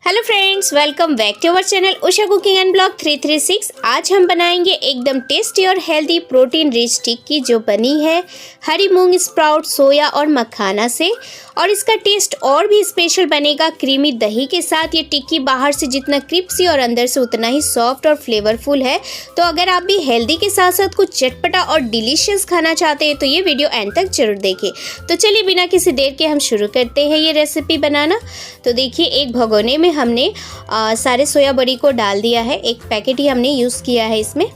Hello friends, welcome back to our channel Usha cooking and blog 336। आज हम बनाएंगे एकदम टेस्टी और हेल्दी प्रोटीन रिच टिक्की जो बनी है हरी मूंग, स्प्राउट, सोया और मखाना से। और इसका टेस्ट और भी स्पेशल बनेगा क्रीमी दही के साथ। ये टिक्की बाहर से जितना क्रिस्पी और अंदर से उतना ही सॉफ्ट और फ्लेवरफुल है। तो अगर आप भी हेल्दी के साथ साथ कुछ चटपटा और डिलीशियस खाना चाहते हैं तो ये वीडियो एंड तक जरूर देखें। तो चलिए बिना किसी देर के हम शुरू करते हैं ये रेसिपी बनाना। तो देखिए, एक भगोने में हमने सारे सोया बड़ी को डाल दिया है। एक पैकेट ही हमने यूज़ किया है इसमें।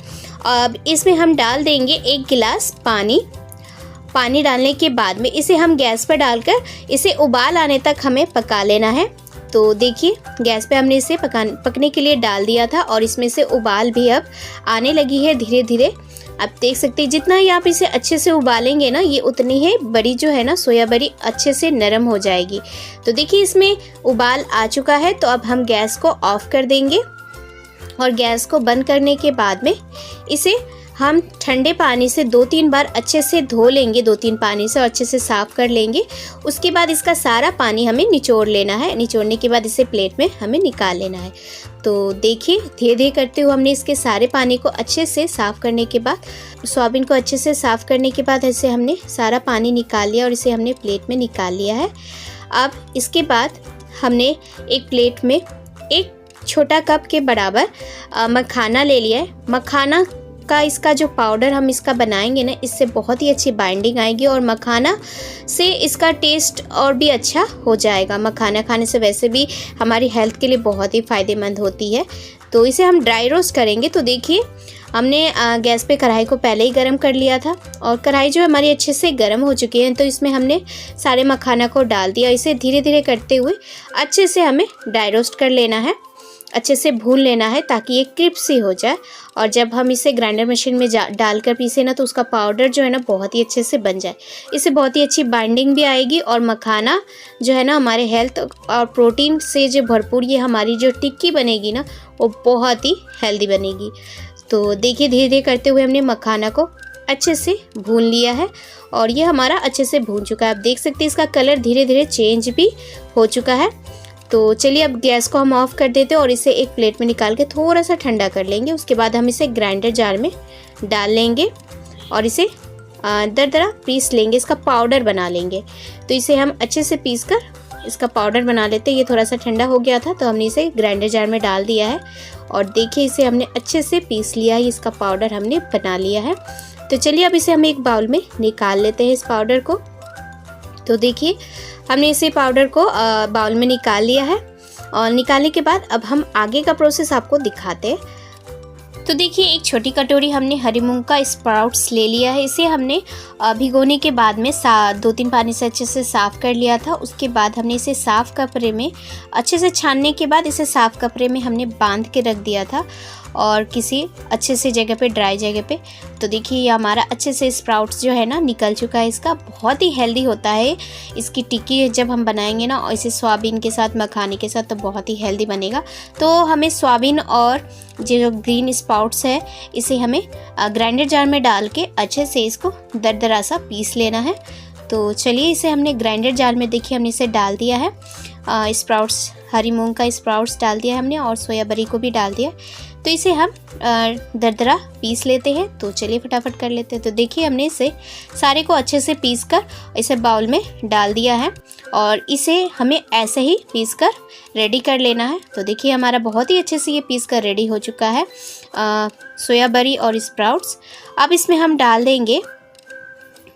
अब इसमें हम डाल देंगे 1 गिलास पानी डालने के बाद में इसे हम गैस पर डालकर इसे उबाल आने तक हमें पका लेना है। तो देखिए, गैस पे हमने इसे पकने के लिए डाल दिया था और इसमें से उबाल भी अब आने लगी है धीरे धीरे। आप देख सकते हैं जितना ही आप इसे अच्छे से उबालेंगे ना, ये उतनी ही बड़ी जो है ना सोया बड़ी अच्छे से नरम हो जाएगी। तो देखिए, इसमें उबाल आ चुका है। तो अब हम गैस को ऑफ कर देंगे और गैस को बंद करने के बाद में इसे हम ठंडे पानी से 2-3 बार अच्छे से धो लेंगे। 2-3 पानी से अच्छे से साफ़ कर लेंगे। उसके बाद इसका सारा पानी हमें निचोड़ लेना है। निचोड़ने के बाद इसे प्लेट में हमें निकाल लेना है। तो देखिए, धीरे धीरे करते हुए हमने इसके सारे पानी को अच्छे से साफ़ करने के बाद, सोयाबीन को अच्छे से साफ़ करने के बाद ऐसे हमने सारा पानी निकाल लिया और इसे हमने प्लेट में निकाल लिया है। अब इसके बाद हमने एक प्लेट में 1 छोटा कप के बराबर मखाना ले लिया है। मखाना का इसका जो पाउडर हम इसका बनाएंगे ना, इससे बहुत ही अच्छी बाइंडिंग आएगी और मखाना से इसका टेस्ट और भी अच्छा हो जाएगा। मखाना खाने से वैसे भी हमारी हेल्थ के लिए बहुत ही फ़ायदेमंद होती है। तो इसे हम ड्राई रोस्ट करेंगे। तो देखिए, हमने गैस पे कढ़ाई को पहले ही गर्म कर लिया था और कढ़ाई जो हमारी अच्छे से गर्म हो चुकी है। तो इसमें हमने सारे मखाना को डाल दिया। इसे धीरे धीरे करते हुए अच्छे से हमें ड्राई रोस्ट कर लेना है, अच्छे से भून लेना है ताकि ये क्रिस्पी हो जाए। और जब हम इसे ग्राइंडर मशीन में डालकर पीसे ना, तो उसका पाउडर जो है ना बहुत ही अच्छे से बन जाए। इससे बहुत ही अच्छी बाइंडिंग भी आएगी और मखाना जो है ना हमारे हेल्थ और प्रोटीन से जो भरपूर ये हमारी जो टिक्की बनेगी ना, वो बहुत ही हेल्दी बनेगी। तो देखिए, धीरे धीरे करते हुए हमने मखाना को अच्छे से भून लिया है और ये हमारा अच्छे से भून चुका है। आप देख सकते हैं इसका कलर धीरे धीरे चेंज भी हो चुका है। तो चलिए, अब गैस को हम ऑफ कर देते हैं और इसे एक प्लेट में निकाल के थोड़ा सा ठंडा कर लेंगे। उसके बाद हम इसे ग्राइंडर जार में डाल लेंगे और इसे दरदरा पीस लेंगे, इसका पाउडर बना लेंगे। तो इसे हम अच्छे से पीस कर इसका पाउडर बना लेते हैं। ये थोड़ा सा ठंडा हो गया था तो हमने इसे ग्राइंडर जार में डाल दिया है और देखिए, इसे हमने अच्छे से पीस लिया है। इसका पाउडर हमने बना लिया है। तो चलिए, अब इसे हम एक बाउल में निकाल लेते हैं इस पाउडर को। तो देखिए, हमने इसे पाउडर को बाउल में निकाल लिया है और निकालने के बाद अब हम आगे का प्रोसेस आपको दिखाते हैं। तो देखिए, एक छोटी कटोरी हमने हरी मूंग का स्प्राउट्स ले लिया है। इसे हमने भिगोने के बाद में 2-3 पानी से अच्छे से साफ़ कर लिया था। उसके बाद हमने इसे साफ़ कपड़े में अच्छे से छानने के बाद इसे साफ़ कपड़े में हमने बांध के रख दिया था और किसी अच्छे से जगह पे, ड्राई जगह पे। तो देखिए, ये हमारा अच्छे से स्प्राउट्स जो है ना निकल चुका है। इसका बहुत ही हेल्दी होता है इसकी टिक्की जब हम बनाएंगे ना, और इसे सोयाबीन के साथ, मखाने के साथ, तो बहुत ही हेल्दी बनेगा। तो हमें सोयाबीन और जो ग्रीन स्प्राउट्स है इसे हमें ग्राइंडर जार में डाल के अच्छे से इसको दरदरा सा पीस लेना है। तो चलिए, इसे हमने ग्राइंडर जार में, देखिए, हमने इसे डाल दिया है। स्प्राउट्स, हरी मूंग का स्प्राउट्स डाल दिया हमने और सोया बड़ी को भी डाल दिया। तो इसे हम दरदरा पीस लेते हैं। तो चलिए फटाफट कर लेते हैं। तो देखिए, हमने इसे सारे को अच्छे से पीस कर इसे बाउल में डाल दिया है और इसे हमें ऐसे ही पीस कर रेडी कर लेना है। तो देखिए, हमारा बहुत ही अच्छे से ये पीस कर रेडी हो चुका है सोया बड़ी और स्प्राउट्स। अब इसमें हम डाल देंगे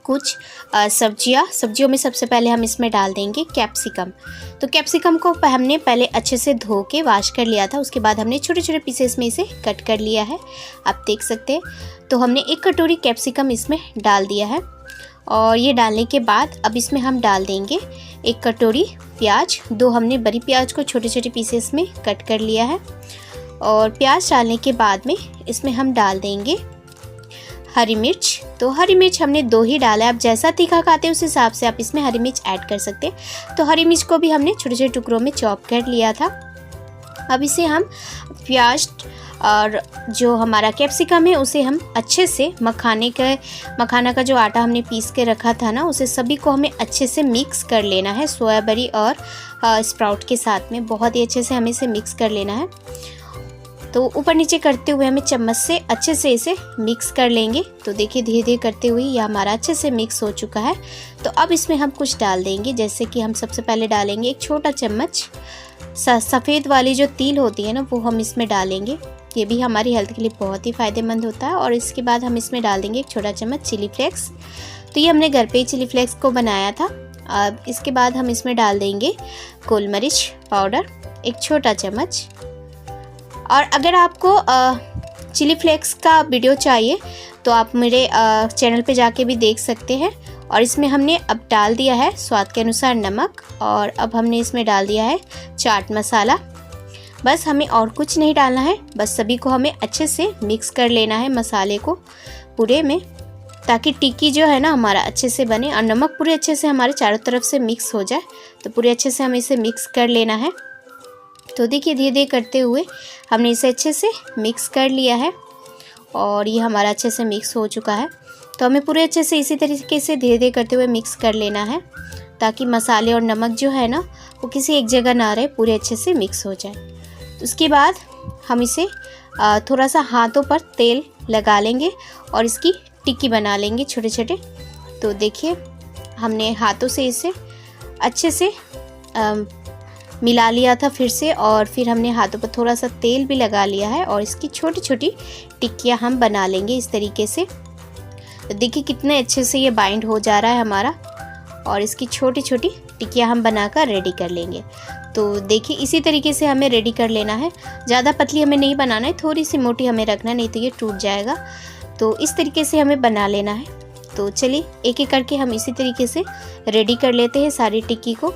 कुछ सब्जियों में सबसे पहले हम इसमें डाल देंगे कैप्सिकम। तो कैप्सिकम को हमने पहले अच्छे से धो के वॉश कर लिया था। उसके बाद हमने छोटे छोटे पीसेस में इसे कट कर लिया है, आप देख सकते हैं। तो हमने 1 कटोरी कैप्सिकम इसमें डाल दिया है और ये डालने के बाद अब इसमें हम डाल देंगे 1 कटोरी प्याज। 2 हमने बड़ी प्याज को छोटे छोटे पीसेस में कट कर लिया है और प्याज डालने के बाद में इसमें हम डाल देंगे हरी मिर्च। तो हरी मिर्च हमने 2 ही डाला है। आप जैसा तीखा खाते हैं उस हिसाब से आप इसमें हरी मिर्च ऐड कर सकते हैं। तो हरी मिर्च को भी हमने छोटे छोटे टुकड़ों में चॉप कर लिया था। अब इसे हम प्याज और जो हमारा कैप्सिकम है उसे हम अच्छे से मखाना का जो आटा हमने पीस के रखा था ना, उसे सभी को हमें अच्छे से मिक्स कर लेना है। सोया बड़ी और स्प्राउट के साथ में बहुत ही अच्छे से हमें इसे मिक्स कर लेना है। तो ऊपर नीचे करते हुए हमें चम्मच से अच्छे से इसे मिक्स कर लेंगे। तो देखिए धीरे धीरे करते हुए यह हमारा अच्छे से मिक्स हो चुका है। तो अब इसमें हम कुछ डाल देंगे, जैसे कि हम सबसे पहले डालेंगे एक छोटा चम्मच सफ़ेद वाली जो तिल होती है ना, वो हम इसमें डालेंगे। ये भी हमारी हेल्थ के लिए बहुत ही फ़ायदेमंद होता है। और इसके बाद हम इसमें डाल देंगे एक छोटा चम्मच चिली फ्लेक्स। तो ये हमने घर पे ही चिली फ्लेक्स को बनाया था। अब इसके बाद हम इसमें डाल देंगे गोल मिर्च पाउडर एक छोटा चम्मच। और अगर आपको चिली फ्लेक्स का वीडियो चाहिए तो आप मेरे चैनल पे जाके भी देख सकते हैं। और इसमें हमने अब डाल दिया है स्वाद के अनुसार नमक, और अब हमने इसमें डाल दिया है चाट मसाला। बस हमें और कुछ नहीं डालना है, बस सभी को हमें अच्छे से मिक्स कर लेना है मसाले को पूरे में, ताकि टिक्की जो है ना हमारा अच्छे से बने और नमक पूरे अच्छे से हमारे चारों तरफ से मिक्स हो जाए। तो पूरे अच्छे से हमें इसे मिक्स कर लेना है। तो देखिए धीरे धीरे करते हुए हमने इसे अच्छे से मिक्स कर लिया है और ये हमारा अच्छे से मिक्स हो चुका है। तो हमें पूरे अच्छे से इसी तरीके से धीरे धीरे करते हुए मिक्स कर लेना है, ताकि मसाले और नमक जो है ना वो किसी एक जगह ना रहे, पूरे अच्छे से मिक्स हो जाए। तो उसके बाद हम इसे थोड़ा सा हाथों पर तेल लगा लेंगे और इसकी टिक्की बना लेंगे छोटे छोटे। तो देखिए हमने हाथों से इसे अच्छे से मिला लिया था फिर से, और फिर हमने हाथों पर थोड़ा सा तेल भी लगा लिया है और इसकी छोटी छोटी टिक्कियाँ हम बना लेंगे इस तरीके से। तो देखिए कितने अच्छे से ये बाइंड हो जा रहा है हमारा, और इसकी छोटी छोटी टिक्कियाँ हम बनाकर रेडी कर लेंगे। तो देखिए इसी तरीके से हमें रेडी कर लेना है। ज़्यादा पतली हमें नहीं बनाना है, थोड़ी सी मोटी हमें रखना है, नहीं तो ये टूट जाएगा। तो इस तरीके से हमें बना लेना है। तो चलिए एक एक करके हम इसी तरीके से रेडी कर लेते हैं सारी टिक्की को।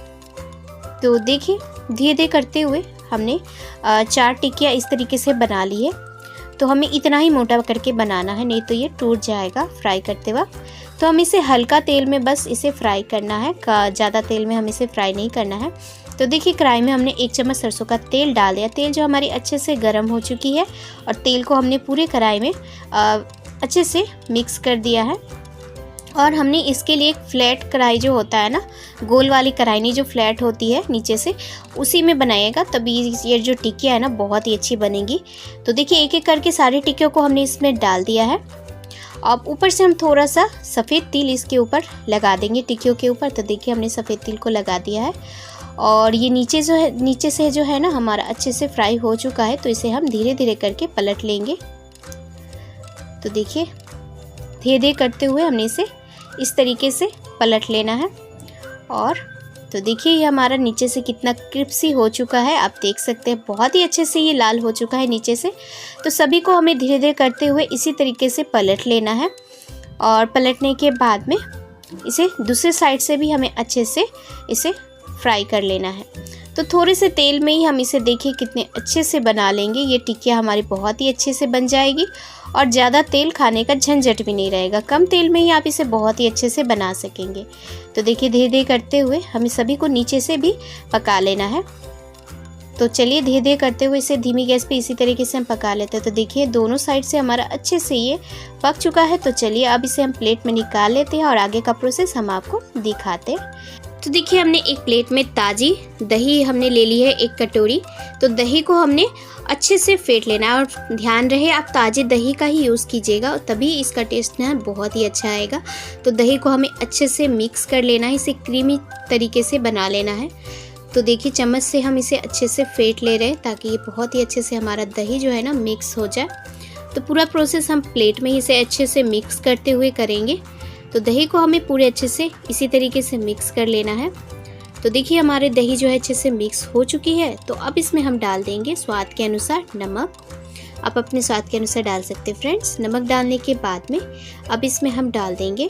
तो देखिए धीरे धीरे करते हुए हमने 4 टिक्कियाँ इस तरीके से बना ली है। तो हमें इतना ही मोटा करके बनाना है, नहीं तो ये टूट जाएगा फ्राई करते वक्त। तो हम इसे हल्का तेल में बस इसे फ्राई करना है, ज़्यादा तेल में हम इसे फ्राई नहीं करना है। तो देखिए कढ़ाई में हमने 1 चम्मच सरसों का तेल डाल दिया। तेल जो हमारी अच्छे से गर्म हो चुकी है और तेल को हमने पूरे कढ़ाई में अच्छे से मिक्स कर दिया है। और हमने इसके लिए एक फ्लैट कढ़ाई जो होता है ना, गोल वाली कढ़ाई नहीं, जो फ्लैट होती है नीचे से, उसी में बनाइएगा, तभी ये जो टिक्कियाँ है ना बहुत ही अच्छी बनेगी। तो देखिए एक एक करके सारी टिक्कियों को हमने इसमें डाल दिया है। अब ऊपर से हम थोड़ा सा सफ़ेद तिल इसके ऊपर लगा देंगे टिक्कियों के ऊपर। तो देखिए हमने सफ़ेद तिल को लगा दिया है और ये नीचे से जो है ना हमारा अच्छे से फ्राई हो चुका है। तो इसे हम धीरे धीरे करके पलट लेंगे। तो देखिए धीरे धीरे करते हुए हमने इसे इस तरीके से पलट लेना है। और तो देखिए ये हमारा नीचे से कितना क्रिस्पी हो चुका है, आप देख सकते हैं बहुत ही अच्छे से ये लाल हो चुका है नीचे से। तो सभी को हमें धीरे धीरे करते हुए इसी तरीके से पलट लेना है। और पलटने के बाद में इसे दूसरे साइड से भी हमें अच्छे से इसे फ्राई कर लेना है। तो थोड़े से तेल में ही हम इसे देखिए कितने अच्छे से बना लेंगे। ये टिक्कियाँ हमारी बहुत ही अच्छे से बन जाएगी और ज़्यादा तेल खाने का झंझट भी नहीं रहेगा। कम तेल में ही आप इसे बहुत ही अच्छे से बना सकेंगे। तो देखिए धीरे धीरे करते हुए हमें सभी को नीचे से भी पका लेना है। तो चलिए धीरे धीरे करते हुए इसे धीमी गैस पे इसी तरीके से हम पका लेते हैं। तो देखिए दोनों साइड से हमारा अच्छे से ये पक चुका है। तो चलिए अब इसे हम प्लेट में निकाल लेते हैं और आगे का प्रोसेस हम आपको दिखाते हैं। तो देखिए हमने एक प्लेट में ताज़ी दही हमने ले ली है 1 कटोरी। तो दही को हमने अच्छे से फेंट लेना है और ध्यान रहे आप ताज़ी दही का ही यूज़ कीजिएगा, तभी इसका टेस्ट ना बहुत ही अच्छा आएगा। तो दही को हमें अच्छे से मिक्स कर लेना है, इसे क्रीमी तरीके से बना लेना है। तो देखिए चम्मच से हम इसे अच्छे से फेंट ले रहे हैं ताकि ये बहुत ही अच्छे से हमारा दही जो है ना मिक्स हो जाए। तो पूरा प्रोसेस हम प्लेट में इसे अच्छे से मिक्स करते हुए करेंगे। तो दही को हमें पूरे अच्छे से इसी तरीके से मिक्स कर लेना है। तो देखिए हमारे दही जो है अच्छे से मिक्स हो चुकी है। तो अब इसमें हम डाल देंगे स्वाद के अनुसार नमक। आप अपने स्वाद के अनुसार डाल सकते हैं फ्रेंड्स। नमक डालने के बाद में अब इसमें हम डाल देंगे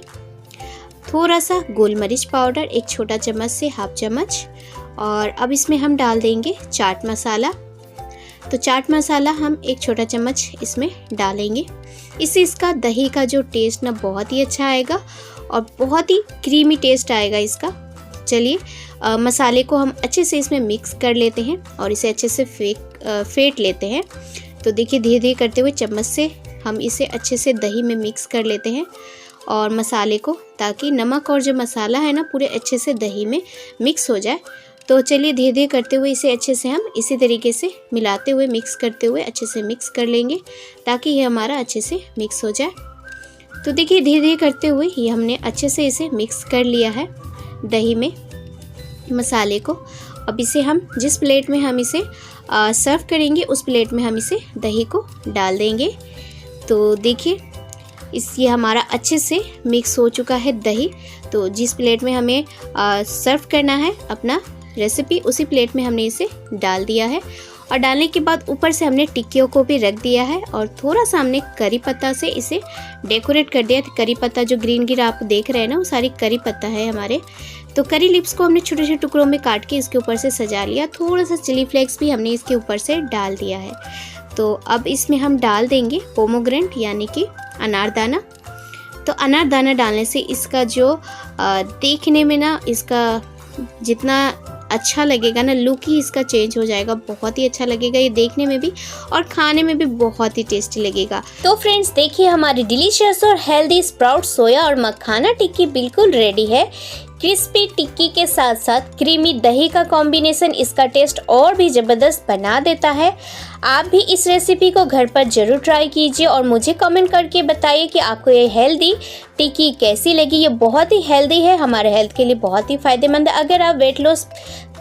थोड़ा सा गोल मिर्च पाउडर 1 छोटा चम्मच से ½ चम्मच। और अब इसमें हम डाल देंगे चाट मसाला। तो चाट मसाला हम 1 छोटा चम्मच इसमें डालेंगे। इससे इसका दही का जो टेस्ट ना बहुत ही अच्छा आएगा और बहुत ही क्रीमी टेस्ट आएगा इसका। चलिए मसाले को हम अच्छे से इसमें मिक्स कर लेते हैं और इसे अच्छे से फेंट लेते हैं। तो देखिए धीरे धीरे करते हुए चम्मच से हम इसे अच्छे से दही में मिक्स कर लेते हैं और मसाले को, ताकि नमक और जो मसाला है ना पूरे अच्छे से दही में मिक्स हो जाए। तो चलिए धीरे धीरे करते हुए इसे अच्छे से हम इसी तरीके से मिलाते हुए मिक्स करते हुए अच्छे से मिक्स कर लेंगे ताकि ये हमारा अच्छे से मिक्स हो जाए। तो देखिए धीरे धीरे करते हुए ये हमने अच्छे से इसे मिक्स कर लिया है दही में मसाले को। अब इसे हम जिस प्लेट में हम इसे सर्व करेंगे उस प्लेट में हम इसे दही को डाल देंगे। तो देखिए ये हमारा अच्छे से मिक्स हो चुका है दही। तो जिस प्लेट में हमें सर्व करना है अपना रेसिपी उसी प्लेट में हमने इसे डाल दिया है। और डालने के बाद ऊपर से हमने टिक्कियों को भी रख दिया है और थोड़ा सा हमने करी पत्ता से इसे डेकोरेट कर दिया। करी पत्ता जो ग्रीन ग्रीन आप देख रहे हैं ना वो सारी करी पत्ता है हमारे। तो करी लिप्स को हमने छोटे छोटे टुकड़ों में काट के इसके ऊपर से सजा लिया। थोड़ा सा चिली फ्लेक्स भी हमने इसके ऊपर से डाल दिया है। तो अब इसमें हम डाल देंगे पोमोग्रेनेट यानी कि अनारदाना। तो अनारदाना डालने से इसका जो देखने में ना इसका जितना अच्छा लगेगा ना लुक ही इसका चेंज हो जाएगा। बहुत ही अच्छा लगेगा ये देखने में भी और खाने में भी बहुत ही टेस्टी लगेगा। तो फ्रेंड्स देखिए हमारी डिलीशियस और हेल्दी स्प्राउट सोया और मखाना टिक्की बिल्कुल रेडी है। क्रिस्पी टिक्की के साथ साथ क्रीमी दही का कॉम्बिनेशन इसका टेस्ट और भी ज़बरदस्त बना देता है। आप भी इस रेसिपी को घर पर ज़रूर ट्राई कीजिए और मुझे कमेंट करके बताइए कि आपको ये हेल्दी टिक्की कैसी लगी। ये बहुत ही हेल्दी है, हमारे हेल्थ के लिए बहुत ही फ़ायदेमंद है। अगर आप वेट लॉस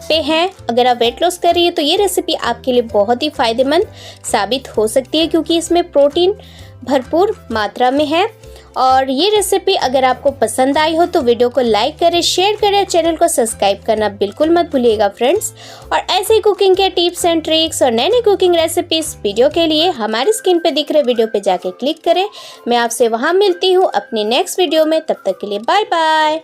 पे हैं, अगर आप वेट लॉस कर रही है तो ये रेसिपी आपके लिए बहुत ही फ़ायदेमंद साबित हो सकती है क्योंकि इसमें प्रोटीन भरपूर मात्रा में है। और ये रेसिपी अगर आपको पसंद आई हो तो वीडियो को लाइक करें, शेयर करें, चैनल को सब्सक्राइब करना बिल्कुल मत भूलिएगा फ्रेंड्स। और ऐसे ही कुकिंग के टिप्स एंड ट्रिक्स और नई नई कुकिंग रेसिपीज वीडियो के लिए हमारी स्क्रीन पे दिख रहे वीडियो पे जाके क्लिक करें। मैं आपसे वहां मिलती हूँ अपनी नेक्स्ट वीडियो में। तब तक के लिए बाय बाय।